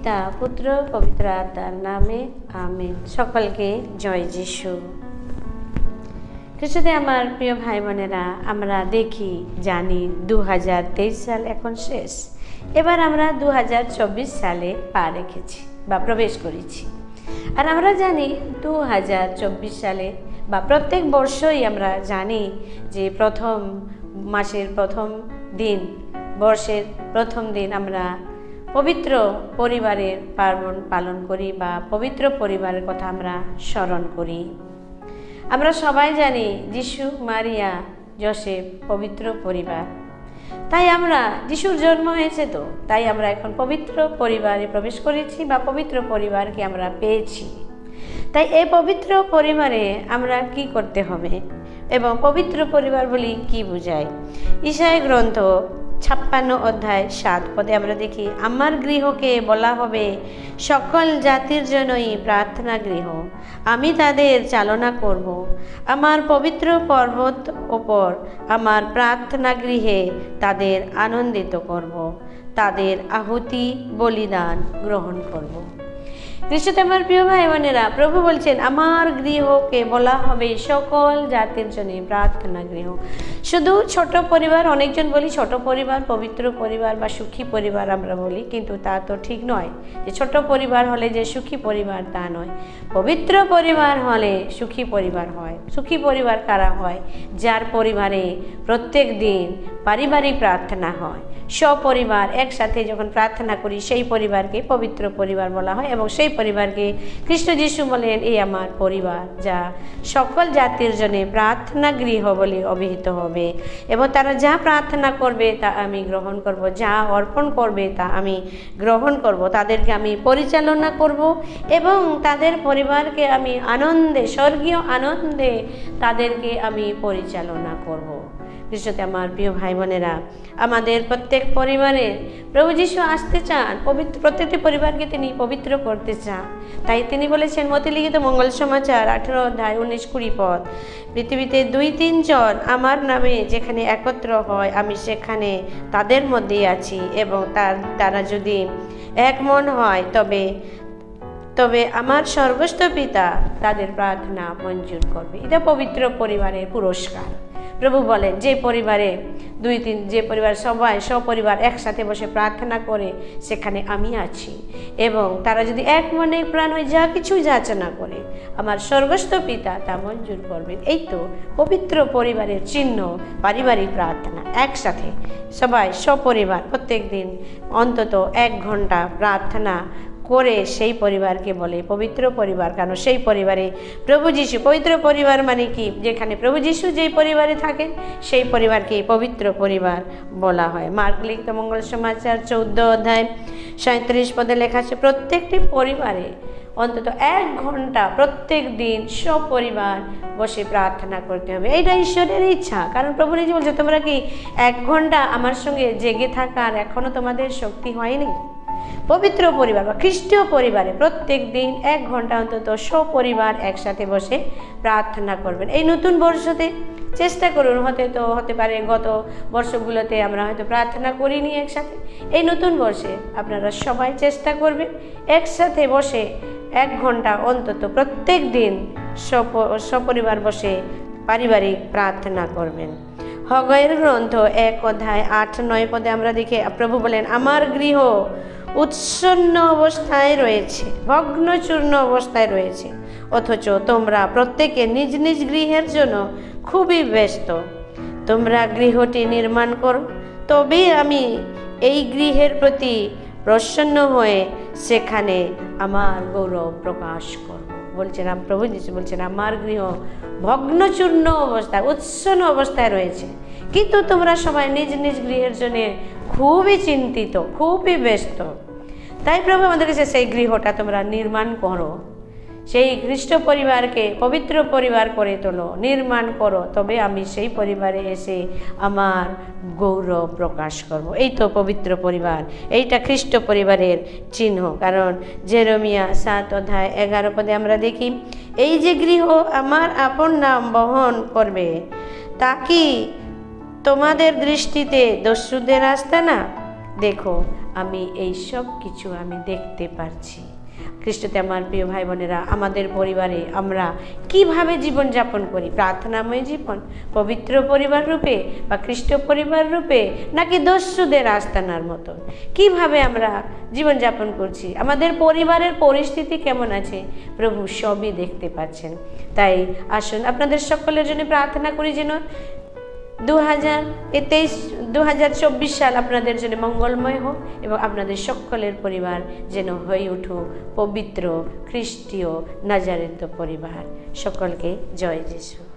পিতা পুত্র পবিত্র আত্মার নামে আমিন। সকলকে জয় যিশু। খ্রিস্টে আমার প্রিয় ভাই বোনেরা, আমরা দেখি জানি 2023 সাল এখন শেষ। এবার আমরা 2024 সালে পা রেখেছি বা প্রবেশ করেছি। আর আমরা জানি 2024 সালে বা প্রত্যেক বর্ষই আমরা জানি যে প্রথম মাসের প্রথম দিন, বর্ষের প্রথম দিন আমরা পবিত্র পরিবারের পার্বণ পালন করি বা পবিত্র পরিবারের কথা আমরা স্মরণ করি। আমরা সবাই জানি যিশু, মারিয়া, যোসেফ পবিত্র পরিবার। তাই আমরা, যিশুর জন্ম হয়েছে তো, তাই আমরা এখন পবিত্র পরিবারে প্রবেশ করেছি বা পবিত্র পরিবারকে আমরা পেয়েছি। তাই এই পবিত্র পরিবারে আমরা কি করতে হবে এবং পবিত্র পরিবার বলি কি বোঝায়? ঈশায় গ্রন্থ 56 অধ্যায় 7 পদে আমরা দেখি, আমার গৃহকে বলা হবে সকল জাতির জন্যই প্রার্থনা গৃহ, আমি তাদের চালনা করব। আমার পবিত্র পর্বত ওপর আমার প্রার্থনা গৃহে তাদের আনন্দিত করব, তাদের আহুতি বলিদান গ্রহণ করব। খ্রিস্টে আমার প্রিয় ভাই বোনেরা, প্রভু বলছেন আমার গৃহকে বলা হবে সকল জাতির জন্য প্রার্থনা গৃহ। শুধু ছোট পরিবার, অনেকজন বলি ছোট পরিবার পবিত্র পরিবার বা সুখী পরিবার আমরা বলি, কিন্তু তা তো ঠিক নয় যে ছোট পরিবার হলে যে সুখী পরিবার তা নয়। পবিত্র পরিবার হলে সুখী পরিবার হয়। সুখী পরিবার কারা হয়? যার পরিবারে প্রত্যেক দিন পারিবারিক প্রার্থনা হয়, সপরিবার একসাথে যখন প্রার্থনা করি সেই পরিবারকে পবিত্র পরিবার বলা হয়। এবং সেই পরিবারকে খ্রিস্ট যিশু বলেন এই আমার পরিবার, যা সকল জাতির জন্য প্রার্থনা গৃহ বলে অভিহিত হবে। এবং তারা যা প্রার্থনা করবে তা আমি গ্রহণ করব, যা অর্পণ করবে তা আমি গ্রহণ করব, তাদেরকে আমি পরিচালনা করব এবং তাদের পরিবারকে আমি আনন্দে, স্বর্গীয় আনন্দে তাদেরকে আমি পরিচালনা করব। খ্রিস্টতে আমার প্রিয় ভাই বোনেরা, আমাদের প্রত্যেক পরিবারে প্রভু যিশু আসতে চান, প্রত্যেকটি পরিবারকে তিনি পবিত্র করতে চান। তাই তিনি বলেছেন মতিলিখিত মঙ্গল সমাচার 18 অধ্যায় 19-20 পদ, পৃথিবীতে 2-3 জন আমার নামে যেখানে একত্র হয় আমি সেখানে তাদের মধ্যেই আছি, এবং তারা যদি এক মন হয় তবে আমার স্বর্গস্থ পিতা তাদের প্রার্থনা মঞ্জুর করবে। এটা পবিত্র পরিবারের পুরস্কার। প্রভু বলেন যে পরিবারে 2-3, যে পরিবার সবাই সপরিবার একসাথে বসে প্রার্থনা করে সেখানে আমি আছি, এবং তারা যদি এক মনে প্রাণ হয়ে যা কিছু যাচনা করে আমার স্বর্গস্থ পিতা তা মঞ্জুর করবেন। এই তো পবিত্র পরিবারের চিহ্ন, পারিবারিক প্রার্থনা। একসাথে সবাই সপরিবার প্রত্যেক দিন অন্তত 1 ঘন্টা প্রার্থনা করে সেই পরিবারকে বলে পবিত্র পরিবার। কারণ সেই পরিবারে প্রভু যিশু, পবিত্র পরিবার মানে কি? যেখানে প্রভু যিশু যেই পরিবারে থাকেন সেই পরিবারকে পবিত্র পরিবার বলা হয়। মার্ক লিখিত মঙ্গল সমাচার 14 অধ্যায় 37 পদে লেখা আছে, প্রত্যেকটি পরিবারে অন্তত 1 ঘন্টা প্রত্যেক দিন সপরিবার বসে প্রার্থনা করতে হবে। এইটা ঈশ্বরের ইচ্ছা। কারণ প্রভু নিজে বলছে, তোমরা কি 1 ঘন্টা আমার সঙ্গে জেগে থাকার এখনো তোমাদের শক্তি হয়নি? পবিত্র পরিবার বা খ্রিস্টীয় পরিবারে প্রত্যেক দিন 1 ঘন্টা অন্তত সপরিবার একসাথে বসে প্রার্থনা করবেন। এই নতুন বর্ষতে চেষ্টা করুন। হতে পারে গত বর্ষগুলোতে আমরা হয়তো প্রার্থনা করিনি একসাথে। এই নতুন বর্ষে আপনারা সবাই চেষ্টা করবেন একসাথে বসে 1 ঘন্টা অন্তত প্রত্যেক দিন সপরিবার বসে পারিবারিক প্রার্থনা করবেন। হগয়ের গ্রন্থ 1 অধ্যায় 8-9 পদে আমরা দেখি প্রভু বলেন, আমার গৃহ উচ্ছন্ন অবস্থায় রয়েছে, ভগ্নচূর্ণ অবস্থায় রয়েছে, অথচ তোমরা প্রত্যেকে নিজ নিজ গৃহের জন্য খুবই ব্যস্ত। তোমরা গৃহটি নির্মাণ করো, তবে আমি এই গৃহের প্রতি প্রসন্ন হয়ে সেখানে আমার গৌরব প্রকাশ করব। বলছেন প্রভু যিশু বলছেন, আমার গৃহ ভগ্নচূর্ণ অবস্থায়, উচ্ছন্ন অবস্থায় রয়েছে, কিন্তু তোমরা সবাই নিজ নিজ গৃহের জন্য খুবই চিন্তিত, খুবই ব্যস্ত। তাই প্রভু আমাদের কাছে সেই গৃহটা তোমরা নির্মাণ করো, সেই খ্রিস্ট পরিবারকে পবিত্র পরিবার করে তোলো, নির্মাণ করো, তবে আমি সেই পরিবারে এসে আমার গৌরব প্রকাশ করব। এই তো পবিত্র পরিবার, এইটা খ্রিস্ট পরিবারের চিহ্ন। কারণ জেরেমিয়া 7 অধ্যায় 11 পদে আমরা দেখি, এই যে গৃহ আমার আপন নাম বহন করবে, তা কি তোমাদের দৃষ্টিতে দস্যুদের রাস্তা না? দেখো আমি এই সব কিছু আমি দেখতে পারছি। খ্রিস্টতে আমার প্রিয় ভাই বোনেরা, আমাদের পরিবারে আমরা কিভাবে জীবনযাপন করি? প্রার্থনাময় জীবন, পবিত্র পরিবার রূপে বা খ্রিস্ট পরিবার রূপে, নাকি দস্যুদের আস্তানার মতো কিভাবে আমরা জীবনযাপন করছি? আমাদের পরিবারের পরিস্থিতি কেমন আছে? প্রভু সবই দেখতে পাচ্ছেন। তাই আসুন আপনাদের সকলের জন্য প্রার্থনা করি যেন 2024 সাল আপনাদের জন্য মঙ্গলময় হোক এবং আপনাদের সকলের পরিবার যেন হয়ে উঠুক পবিত্র খ্রিস্টীয় নাজারেত পরিবার। সকলকে জয় যিশু।